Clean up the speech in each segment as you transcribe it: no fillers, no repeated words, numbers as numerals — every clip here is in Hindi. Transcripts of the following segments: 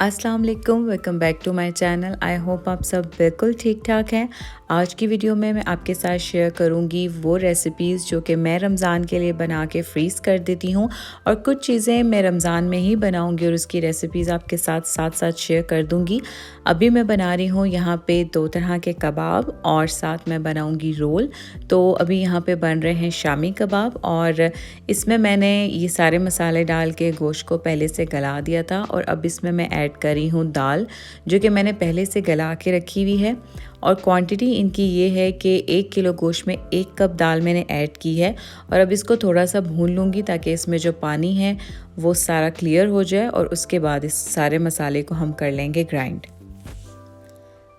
अस्सलाम वालेकुम, welcome back to my channel. I hope आप सब बिल्कुल ठीक ठाक हैं। आज की वीडियो में मैं आपके साथ शेयर करूंगी वो रेसिपीज़ जो कि मैं रमज़ान के लिए बना के फ्रीज़ कर देती हूं, और कुछ चीज़ें मैं रमज़ान में ही बनाऊंगी और उसकी रेसिपीज़ आपके साथ साथ शेयर कर दूंगी। अभी मैं बना रही हूँ यहाँ पे 2 तरह के कबाब और साथ में बनाऊंगी रोल। तो अभी यहाँ पे बन रहे हैं शामी कबाब, और इसमें मैंने ये सारे मसाले डाल के गोश्त को पहले से गला दिया था, और अब इसमें मैं ऐड कर रही हूँ दाल जो कि मैंने पहले से गला के रखी हुई है। और क्वांटिटी इनकी ये है कि 1 किलो गोश्त में 1 कप दाल मैंने ऐड की है। और अब इसको थोड़ा सा भून लूँगी ताकि इसमें जो पानी है वो सारा क्लियर हो जाए, और उसके बाद इस सारे मसाले को हम कर लेंगे ग्राइंड।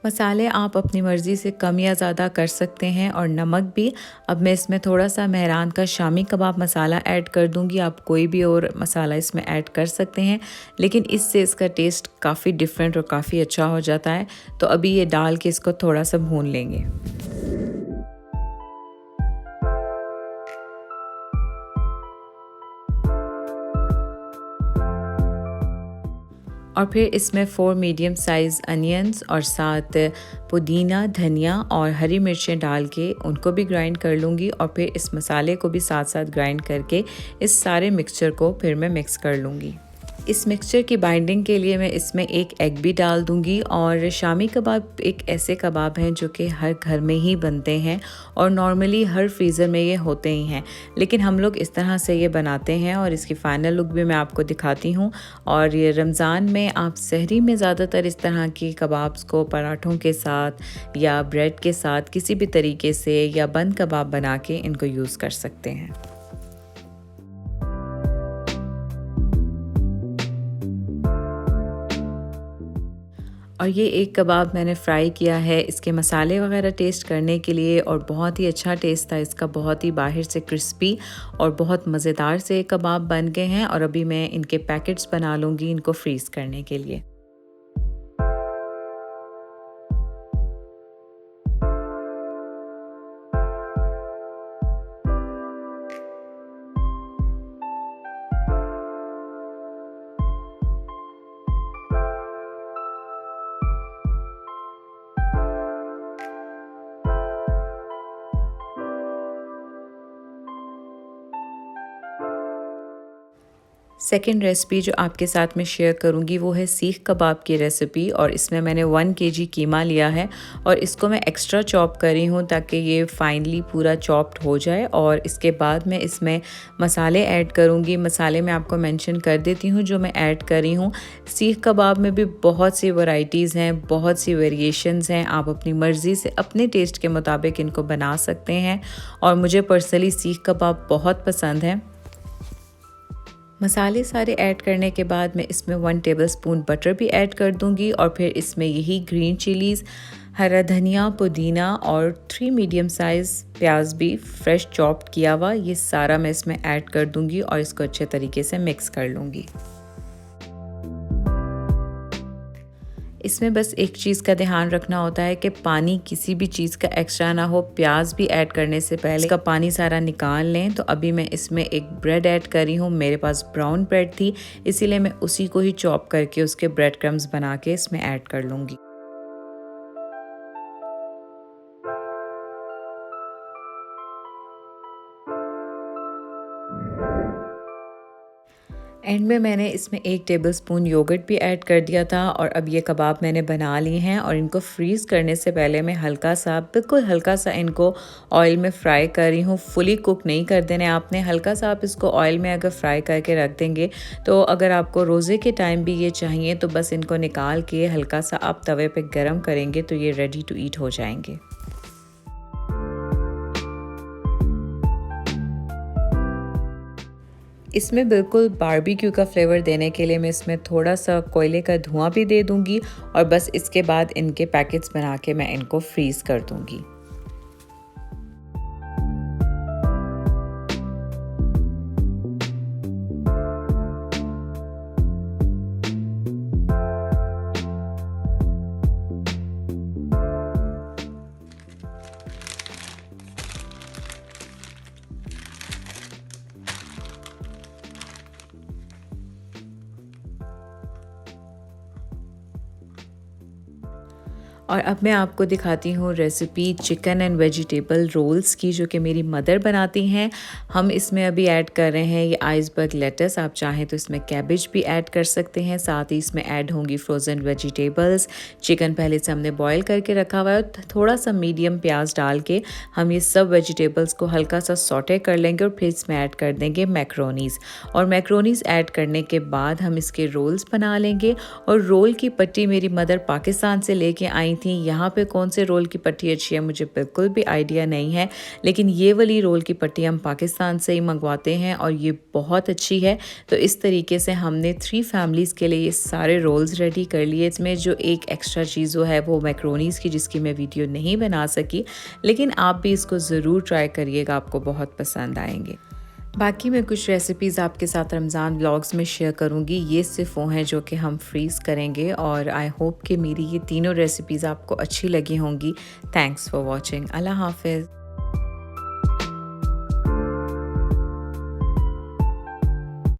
मसाले आप अपनी मर्ज़ी से कम या ज़्यादा कर सकते हैं, और नमक भी। अब मैं इसमें थोड़ा सा मेहरान का शामी कबाब मसाला ऐड कर दूंगी। आप कोई भी और मसाला इसमें ऐड कर सकते हैं, लेकिन इससे इसका टेस्ट काफ़ी डिफरेंट और काफ़ी अच्छा हो जाता है। तो अभी ये डाल के इसको थोड़ा सा भून लेंगे। और फिर इसमें 4 मीडियम साइज़ अनियंस और साथ पुदीना, धनिया और हरी मिर्चें डाल के उनको भी ग्राइंड कर लूँगी, और फिर इस मसाले को भी साथ साथ ग्राइंड करके इस सारे मिक्सचर को फिर मैं मिक्स कर लूँगी। इस मिक्सचर की बाइंडिंग के लिए मैं इसमें एक एग भी डाल दूंगी। और शामी कबाब एक ऐसे कबाब हैं जो कि हर घर में ही बनते हैं, और नॉर्मली हर फ्रीज़र में ये होते ही हैं, लेकिन हम लोग इस तरह से ये बनाते हैं, और इसकी फ़ाइनल लुक भी मैं आपको दिखाती हूँ। और ये रमज़ान में आप सहरी में ज़्यादातर इस तरह की कबाब्स को पराठों के साथ या ब्रेड के साथ किसी भी तरीके से या बंद कबाब बना के इनको यूज़ कर सकते हैं। और ये एक कबाब मैंने फ्राई किया है इसके मसाले वगैरह टेस्ट करने के लिए, और बहुत ही अच्छा टेस्ट था इसका, बहुत ही बाहर से क्रिस्पी और बहुत मज़ेदार से कबाब बन गए हैं। और अभी मैं इनके पैकेट्स बना लूँगी इनको फ्रीज़ करने के लिए। सेकंड रेसिपी जो आपके साथ में शेयर करूंगी वो है सीख कबाब की रेसिपी, और इसमें मैंने 1 केजी कीमा लिया है, और इसको मैं एक्स्ट्रा चॉप करी हूँ ताकि ये फाइनली पूरा चॉप्ड हो जाए। और इसके बाद मैं इसमें मसाले ऐड करूँगी। मसाले मैं आपको मेंशन कर देती हूँ जो मैं ऐड करी हूँ। सीख कबाब में भी बहुत सी वैरायटीज़ हैं, बहुत सी वेरिएशंस हैं। आप अपनी मर्ज़ी से अपने टेस्ट के मुताबिक इनको बना सकते हैं, और मुझे पर्सनली सीख कबाब बहुत पसंद है। मसाले सारे ऐड करने के बाद मैं इसमें 1 टेबलस्पून बटर भी ऐड कर दूंगी, और फिर इसमें यही ग्रीन चिलीज़, हरा धनिया, पुदीना और 3 मीडियम साइज़ प्याज भी फ्रेश चॉप्ड किया हुआ, ये सारा मैं इसमें ऐड कर दूंगी और इसको अच्छे तरीके से मिक्स कर लूँगी। इसमें बस एक चीज़ का ध्यान रखना होता है कि पानी किसी भी चीज़ का एक्स्ट्रा ना हो। प्याज भी ऐड करने से पहले इसका पानी सारा निकाल लें। तो अभी मैं इसमें एक ब्रेड ऐड करी हूँ। मेरे पास ब्राउन ब्रेड थी, इसीलिए मैं उसी को ही चॉप करके उसके ब्रेड क्रम्स बना के इसमें ऐड कर लूँगी। एंड में मैंने इसमें 1 टेबलस्पून योगर्ट भी ऐड कर दिया था। और अब ये कबाब मैंने बना लिए हैं, और इनको फ्रीज़ करने से पहले मैं बिल्कुल हल्का सा इनको ऑयल में फ्राई कर रही हूँ। फुली कुक नहीं कर देना आपने, हल्का सा आप इसको ऑयल में अगर फ्राई करके रख देंगे, तो अगर आपको रोज़े के टाइम भी ये चाहिए तो बस इनको निकाल के हल्का सा आप तवे पे गरम करेंगे तो ये रेडी टू ईट हो जाएंगे। इसमें बिल्कुल बारबेक्यू का फ्लेवर देने के लिए मैं इसमें थोड़ा सा कोयले का धुआं भी दे दूंगी, और बस इसके बाद इनके पैकेट्स बना के मैं इनको फ्रीज़ कर दूंगी। और अब मैं आपको दिखाती हूँ recipe chicken and vegetable rolls की, जो कि मेरी मदर बनाती हैं। हम इसमें अभी ऐड कर रहे हैं ये आइसबर्ग लेटस, आप चाहें तो इसमें कैबेज भी ऐड कर सकते हैं। साथ ही इसमें ऐड होंगी फ्रोज़न वेजिटेबल्स। चिकन पहले से हमने बॉईल करके रखा हुआ है। थोड़ा सा मीडियम प्याज डाल के हम ये सब वेजिटेबल्स को हल्का सा सॉटे कर लेंगे और फिर इसमें ऐड कर देंगे मैक्रोनीज़। और मैक्रोनीज़ ऐड करने के बाद हम इसके रोल्स बना लेंगे। और रोल की पट्टी मेरी मदर पाकिस्तान से लेके आई थी। यहाँ पे कौन से रोल की पट्टी अच्छी है मुझे बिल्कुल भी आइडिया नहीं है, लेकिन ये वाली रोल की पट्टी हम पाकिस्तान से ही मंगवाते हैं और ये बहुत अच्छी है। तो इस तरीके से हमने 3 फैमिलीज़ के लिए ये सारे रोल्स रेडी कर लिए। इसमें जो एक एक्स्ट्रा चीज़ है वो मैक्रोनीज़ की, जिसकी मैं वीडियो नहीं बना सकी, लेकिन आप भी इसको ज़रूर ट्राई करिएगा, आपको बहुत पसंद आएंगे। बाकी मैं कुछ रेसिपीज़ आपके साथ रमज़ान व्लॉग्स में शेयर करूँगी। ये सिर्फ वो हैं जो कि हम फ्रीज़ करेंगे, और आई होप कि मेरी ये तीनों रेसिपीज़ आपको अच्छी लगी होंगी। Thanks for watching. अल्लाह हाफ़िज़।